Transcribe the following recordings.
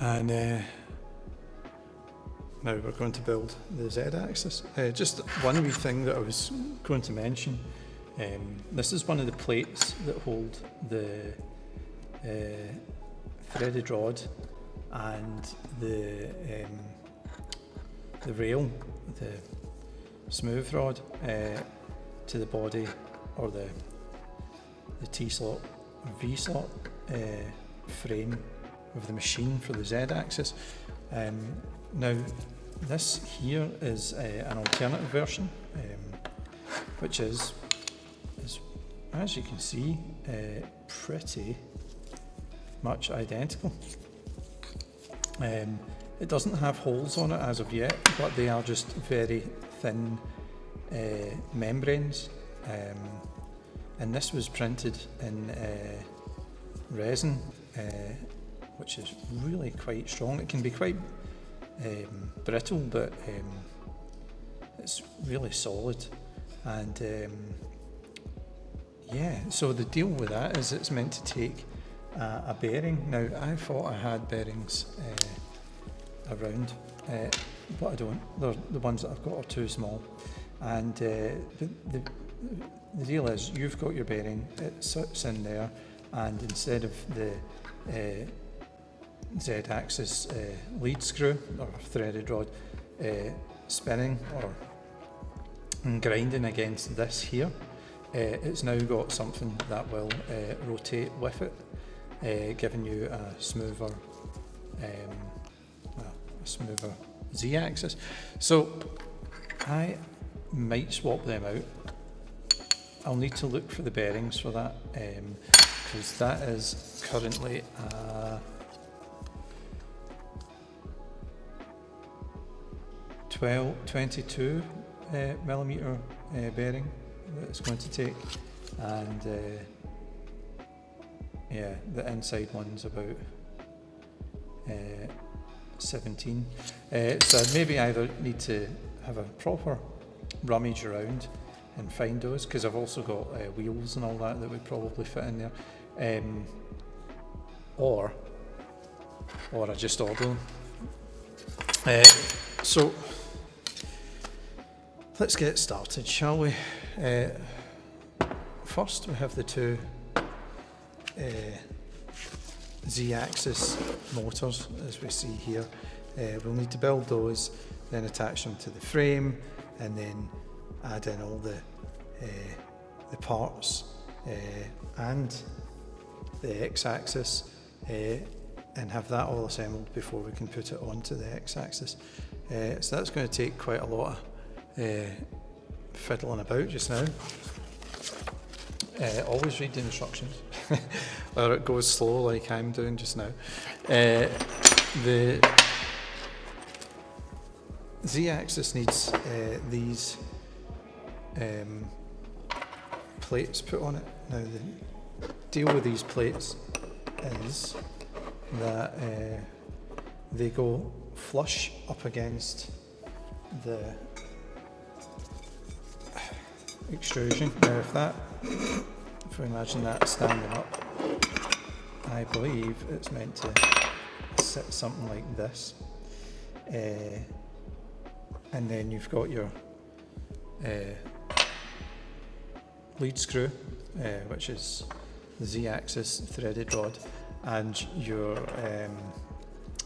And now we're going to build the Z-axis. Just one wee thing that I was going to mention. This is one of the plates that hold the threaded rod and the rail, the smooth rod, to the body, or the T-slot or V-slot frame of the machine for the Z-axis. Now this here is an alternative version, which is, as you can see, pretty much identical. It doesn't have holes on it as of yet, but they are just very thin membranes, and this was printed in resin, which is really quite strong. It can be quite brittle, but it's really solid. And yeah, so the deal with that is it's meant to take a bearing. Now I thought I had bearings around, but I don't. The ones that I've got are too small. And the deal is, you've got your bearing, it sits in there, and instead of the Z-axis lead screw or threaded rod spinning or grinding against this here, it's now got something that will rotate with it, giving you a smoother Z-axis. So I might swap them out. I'll need to look for the bearings for that, because that is currently a 22 millimeter bearing that it's going to take, and yeah, the inside one's about 17. So I'd maybe either need to have a proper rummage around and find those, because I've also got wheels and all that would probably fit in there, or I just order them. So let's get started, shall we? First we have the two Z-axis motors, as we see here. We'll need to build those, then attach them to the frame, and then add in all the parts and the X-axis, and have that all assembled before we can put it onto the X-axis. So that's going to take quite a lot of fiddling about just now. Always read the instructions, or it goes slow like I'm doing just now. The Z-axis needs these plates put on it. Now the deal with these plates is that they go flush up against the extrusion. Now if we imagine that standing up, I believe it's meant to sit something like this, and then you've got your lead screw, which is the Z-axis threaded rod, and your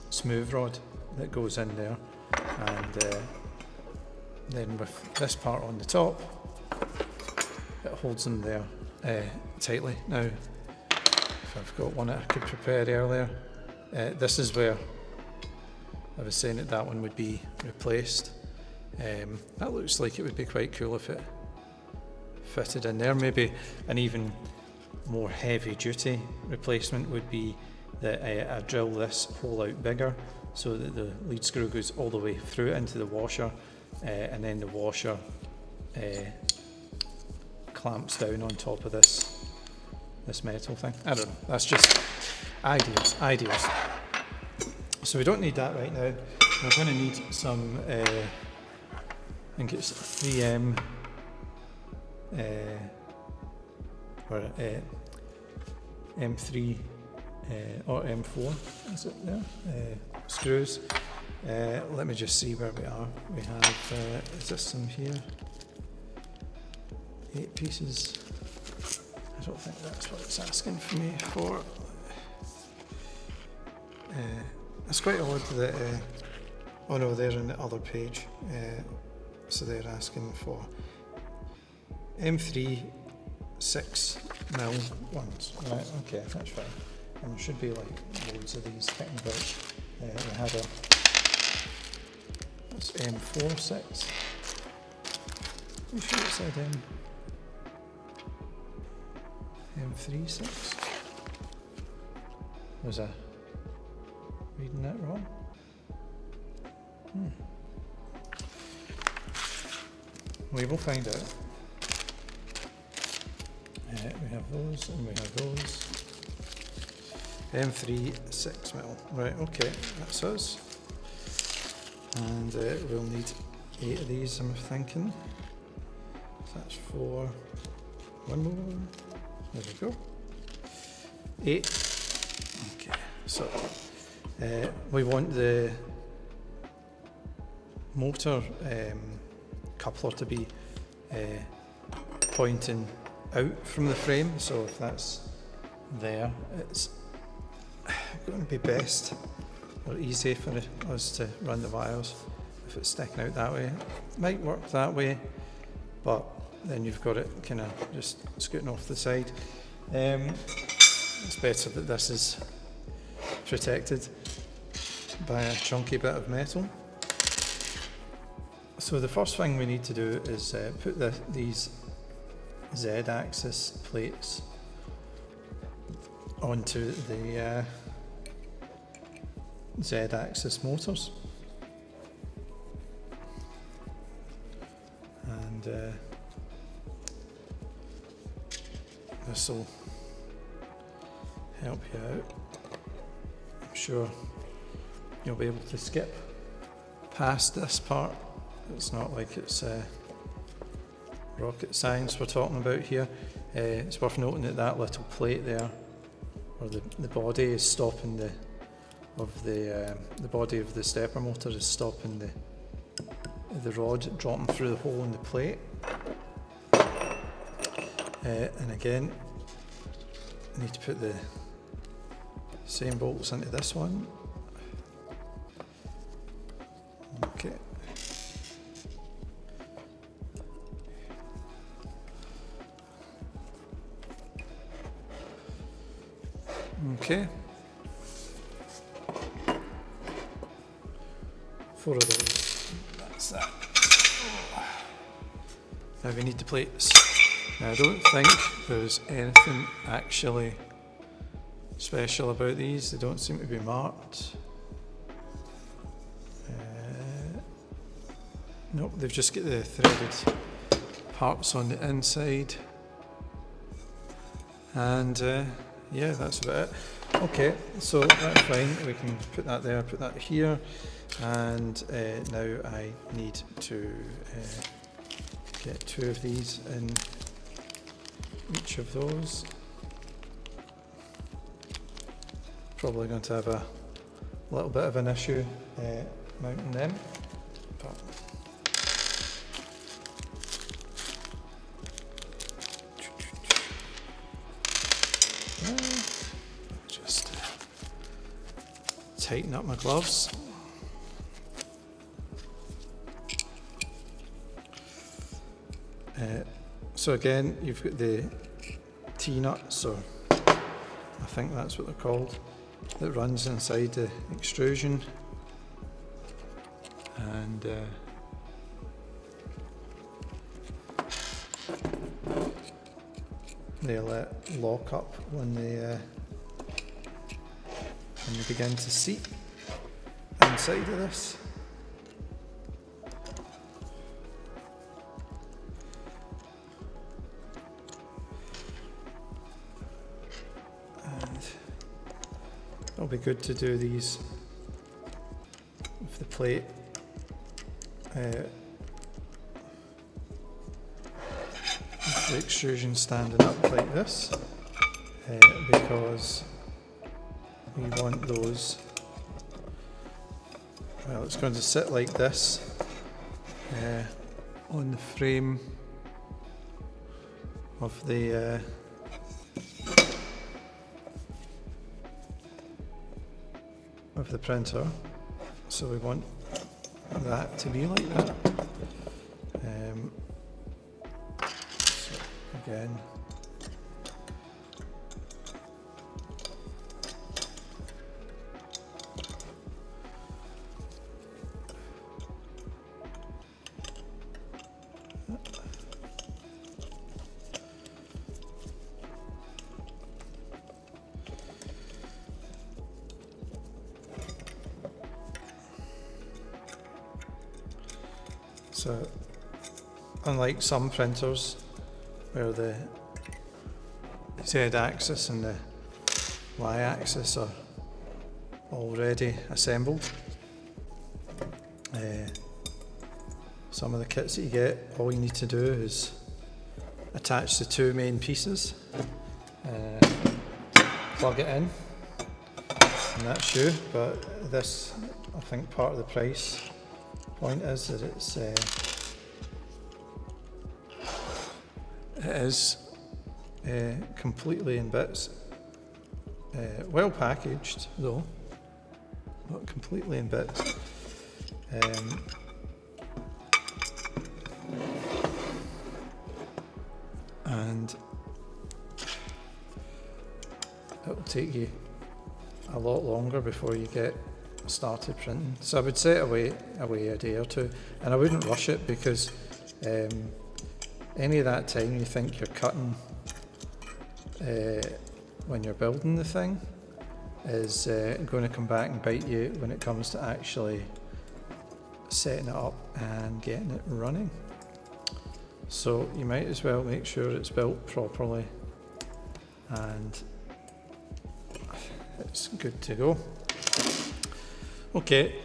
smooth rod that goes in there, and then with this part on the top, it holds them there tightly. Now, if I've got one that I could prepare earlier, this is where I was saying that one would be replaced. That looks like it would be quite cool if it fitted in there. Maybe an even more heavy duty replacement would be that I drill this hole out bigger so that the lead screw goes all the way through into the washer, and then the washer clamps down on top of this metal thing. I don't know, that's just ideas. So we don't need that right now. We're going to need some, I think it's 3M or M3 or M4, is it there? Screws. Let me just see where we are. We have, is this some here? 8 pieces. I don't think that's what it's asking for me for. It's quite odd that, oh no, they're on the other page. So they're asking for M3 6mm ones. Right, okay, that's fine. And there should be like loads of these kicking about. We had a, that's M4 6. You sure it said M3 6? Was I reading that wrong? We will find out. We have those and we have those. M3 6mm. Right, okay, that's us. And we'll need 8 of these, I'm thinking. So that's 4. One more. There we go. 8. Okay, so we want the motor coupler to be pointing out from the frame, so if that's there, it's going to be best or easy for us to run the wires if it's sticking out that way. It might work that way, but then you've got it kind of just scooting off the side. It's better that this is protected by a chunky bit of metal. So the first thing we need to do is put these Z-axis plates onto the Z-axis motors, and this will help you out. I'm sure you'll be able to skip past this part. It's not like it's rocket science we're talking about here. It's worth noting that that little plate there, or the body is stopping the body of the stepper motor is stopping the rod dropping through the hole in the plate. And again, I need to put the same bolts into this one. Okay. Okay. 4 of those. That's that. Now we need the plates. Now I don't think there's anything actually special about these. They don't seem to be marked. Nope, they've just got the threaded parts on the inside. And yeah, that's about it. Okay, so that's fine. We can put that there, put that here. And now I need to get 2 of these in each of those. Probably going to have a little bit of an issue mounting them. But just tighten up my gloves. So again, you've got the T-nuts, or I think that's what they're called, that runs inside the extrusion, and they'll lock up when they begin to seat inside of this. It'll be good to do these with the plate with the extrusion standing up like this, because we want those, well, it's going to sit like this on the frame of the printer, so we want that to be like that. So again, so unlike some printers where the Z-axis and the Y-axis are already assembled, some of the kits that you get, all you need to do is attach the two main pieces, plug it in, and that's you. But this, I think part of the price point is that it is completely in bits, well packaged though, not completely in bits. And it'll take you a lot longer before you get started printing. So I would set away a day or two, and I wouldn't rush it, because any of that time you think you're cutting when you're building the thing is going to come back and bite you when it comes to actually setting it up and getting it running. So you might as well make sure it's built properly and it's good to go. Okay,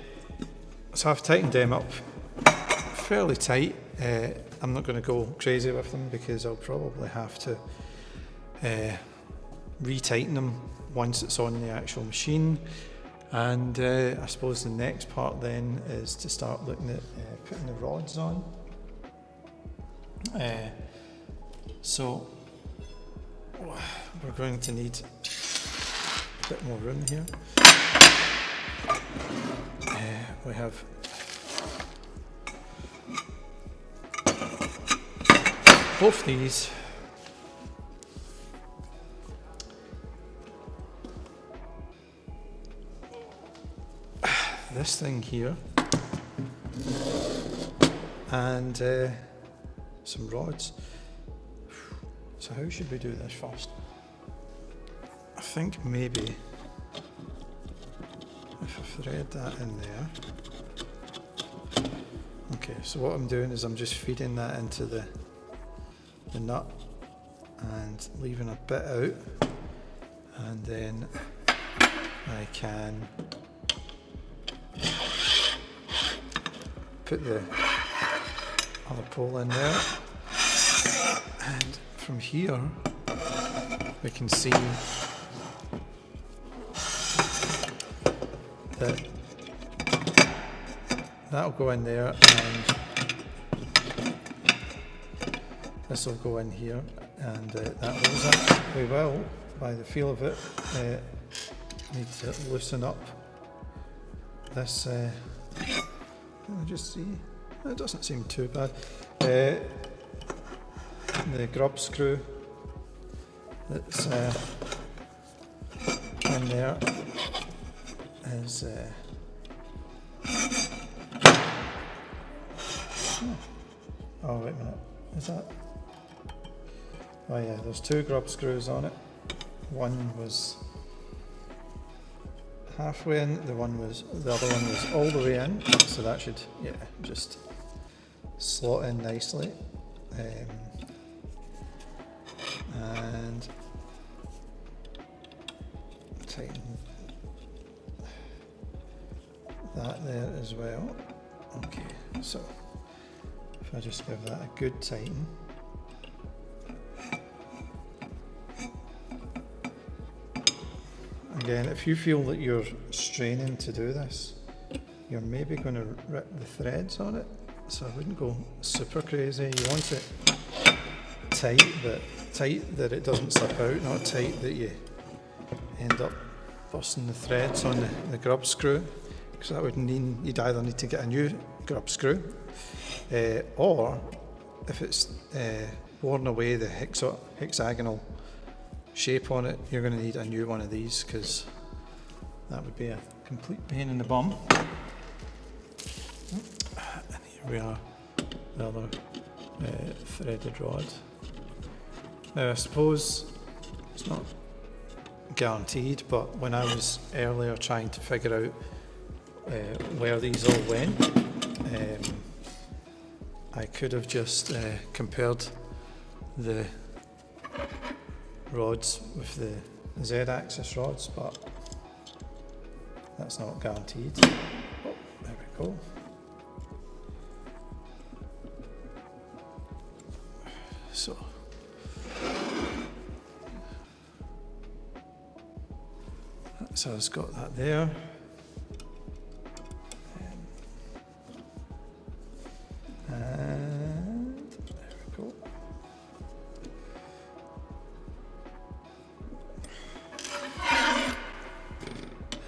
so I've tightened them up fairly tight. I'm not going to go crazy with them because I'll probably have to retighten them once it's on the actual machine. And I suppose the next part then is to start looking at putting the rods on. So we're going to need a bit more room here. We have both these. This thing here and some rods. So how should we do this first? I think maybe if I thread that in there. Okay, so what I'm doing is I'm just feeding that into the nut and leaving a bit out, and then I can put the other pole in there, and from here we can see that that'll go in there and this will go in here, and that holds it. We will, by the feel of it, need to loosen up this. Let me just see. It doesn't seem too bad. The grub screw that's in there is oh wait a minute, is that? Oh yeah, there's two grub screws on it. One was halfway in, the other one was all the way in, so that should, yeah, just slot in nicely. And tighten that there as well. Okay, so if I just give that a good tighten. Again, if you feel that you're straining to do this, you're maybe going to rip the threads on it, so I wouldn't go super crazy. You want it tight, but tight that it doesn't slip out, not tight that you end up busting the threads on the grub screw, because that would mean you'd either need to get a new grub screw, or if it's worn away the hexagonal shape on it, you're going to need a new one of these, because that would be a complete pain in the bum. And here we are, the other threaded rod. Now I suppose it's not guaranteed, but when I was earlier trying to figure out where these all went, I could have just compared the rods with the Z-axis rods, but that's not guaranteed. Oh, there we go. So so it's got that there. And there we go.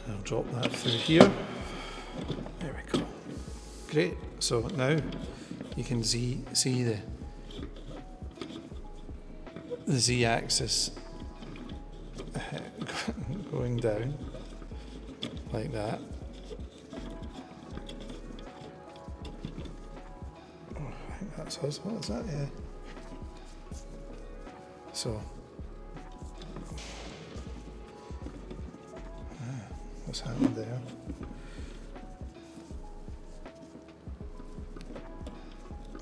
I'll drop that through here. There we go. Great. So now you can see the Z-axis going down like that. Oh, I think that's us. What is that? Yeah. So, what's happened there?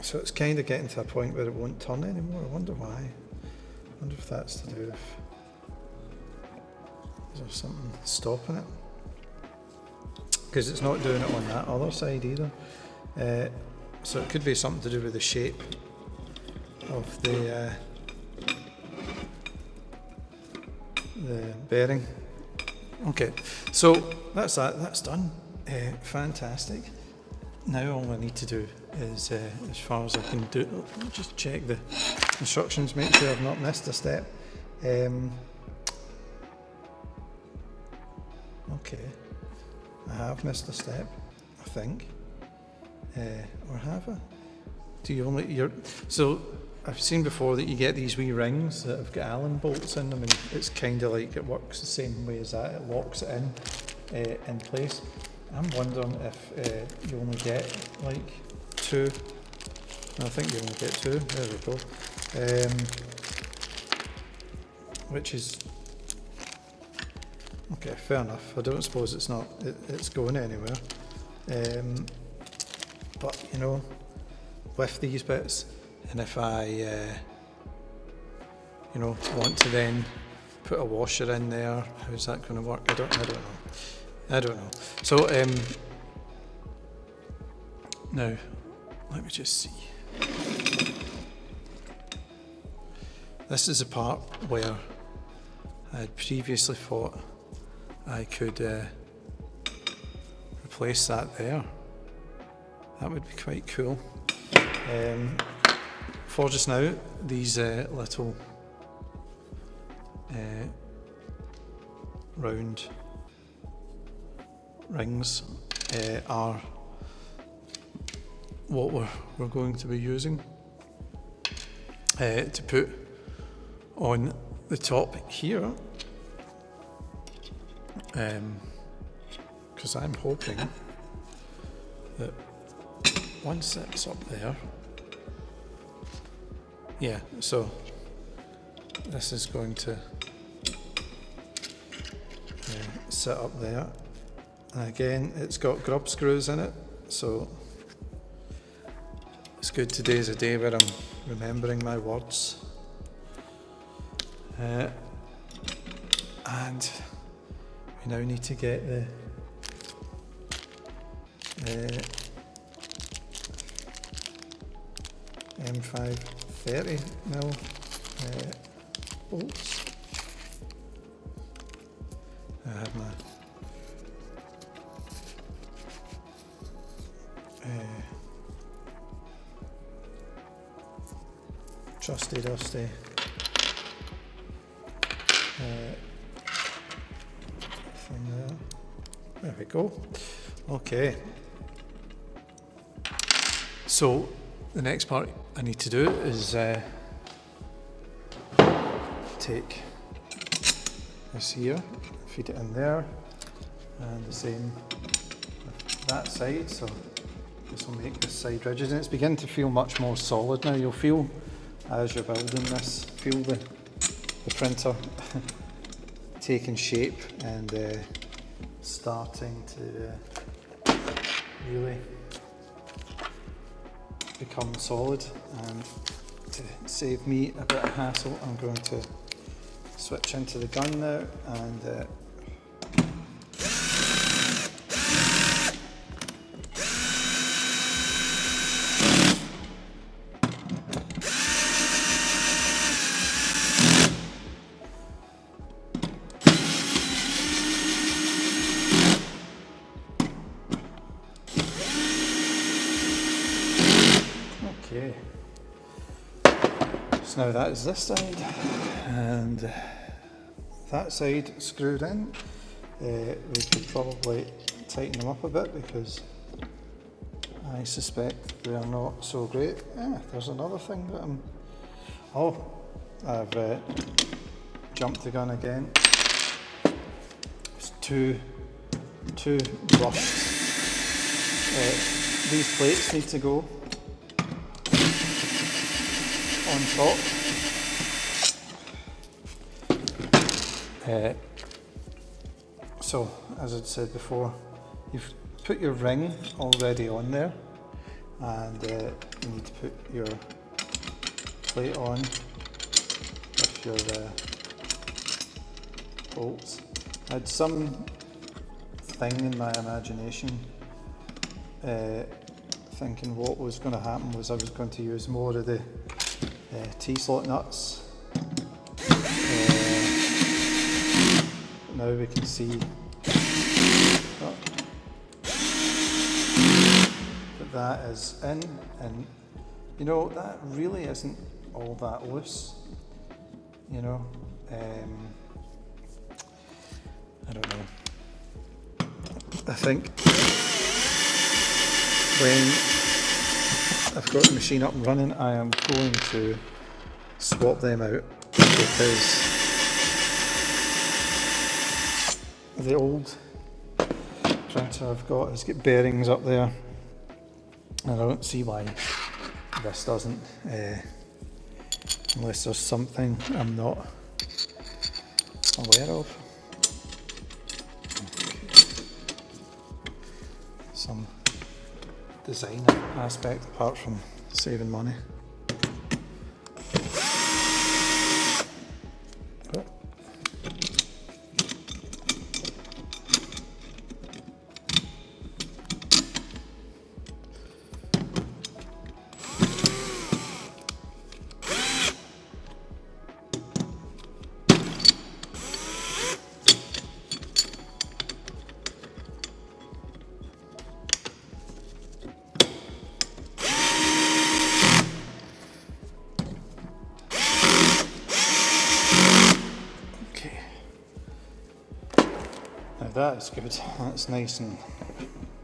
So it's kind of getting to a point where it won't turn anymore. I wonder why. I wonder if that's to do with, is there something stopping it? Because it's not doing it on that other side either. So it could be something to do with the shape of the bearing. Okay, so that's that. That's done. Fantastic. Now all I need to do is, as far as I can do, just check the instructions, make sure I've not missed a step. Okay, I have missed a step, I think. Or have I? Do you only, so I've seen before that you get these wee rings that have got Allen bolts in them, and it's kind of like it works the same way as that. It locks it in place. I'm wondering if you only get like 2. I think you only get 2. There we go. Which is okay. Fair enough. I don't suppose it's not. It's going anywhere. But you know, with these bits, and if I, you know, want to then put a washer in there, how's that going to work? I don't know. So now let me just see. This is a part where I had previously thought I could replace that there. That would be quite cool. For just now, these little round rings are what we're going to be using to put on the top here, because I'm hoping that once it's up there, yeah, so this is going to sit up there. And again, it's got grub screws in it, so it's good today's a day where I'm remembering my words. And we now need to get the M5 30mm bolts. I have my trusty dusty thing there. There we go. Okay. So the next part I need to do is take this here, feed it in there, and the same with that side. So this will make this side rigid, and it's beginning to feel much more solid now. You'll feel as you're building this, feel the printer taking shape and starting to really become solid. And to save me a bit of hassle, I'm going to switch into the gun now and okay. So now that is this side, and that side screwed in. We could probably tighten them up a bit because I suspect they are not so great. There's another thing that I've jumped the gun again. It's too rushed. These plates need to go on top. So, as I'd said before, you've put your ring already on there, and you need to put your plate on with your bolts. I had some thing in my imagination thinking what was going to happen was I was going to use more of the T-slot nuts. Now we can see that is in, and you know, that really isn't all that loose, you know. I don't know. I think when I've got the machine up and running, I am going to swap them out, because the old printer I've got has got bearings up there, and I don't see why this doesn't, unless there's something I'm not aware of. Some design aspect apart from saving money. That's good, that's nice and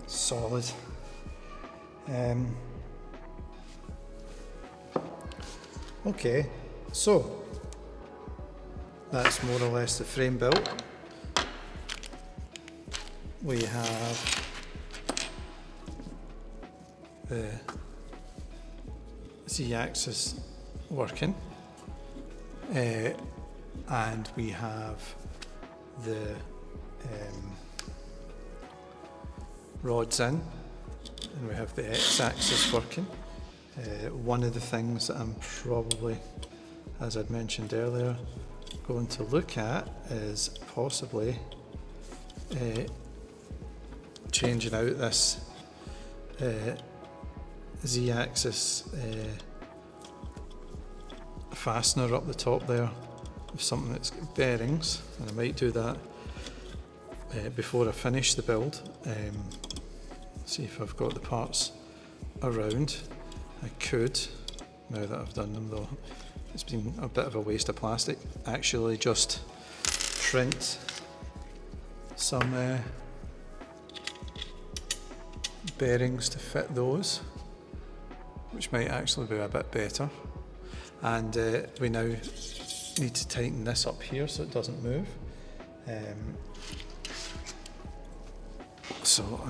solid. Okay, so that's more or less the frame built. We have the Z-axis working, and we have the rods in, and we have the X-axis working. One of the things that I'm probably, as I'd mentioned earlier, going to look at is possibly changing out this Z-axis fastener up the top there with something that's got bearings, and I might do that before I finish the build, see if I've got the parts around. I could, now that I've done them though, it's been a bit of a waste of plastic, actually just print some bearings to fit those, which might actually be a bit better. And we now need to tighten this up here so it doesn't move. So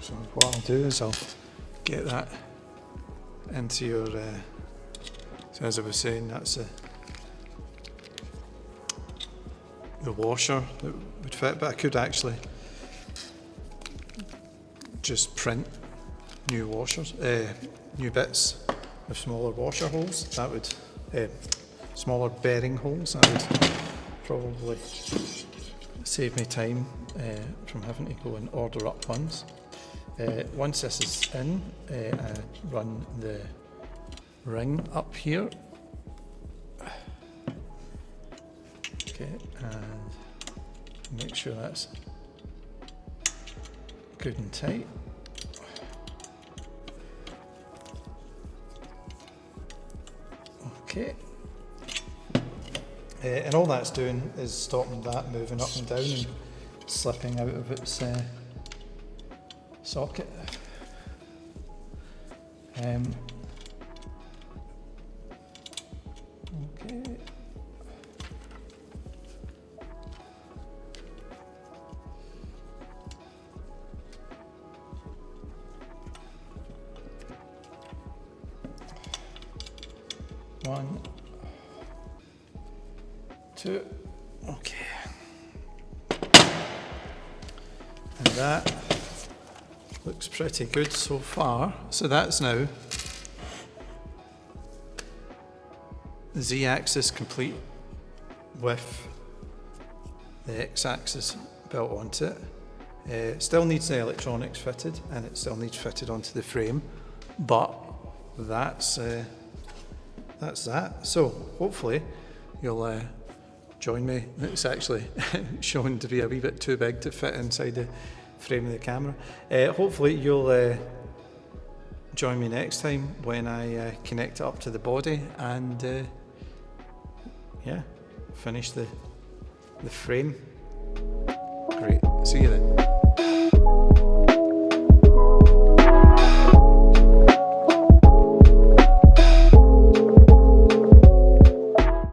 so what I'll do is I'll get that into your, so as I was saying, that's the washer that would fit, but I could actually just print new washers, new bits with smaller washer holes. That would, smaller bearing holes, that would probably save me time from having to go and order up ones. Once this is in, I run the ring up here. Okay, and make sure that's good and tight. Okay. And all that's doing is stopping that moving up and down and slipping out of its socket. Okay. One, two, okay. And that looks pretty good so far. So that's now the Z-axis complete with the X-axis built onto it. Still needs the electronics fitted, and it still needs fitted onto the frame, but that's that. So hopefully you'll join me. It's actually shown to be a wee bit too big to fit inside the frame of the camera. Hopefully you'll join me next time when I connect it up to the body and yeah, finish the frame. Great, see you then.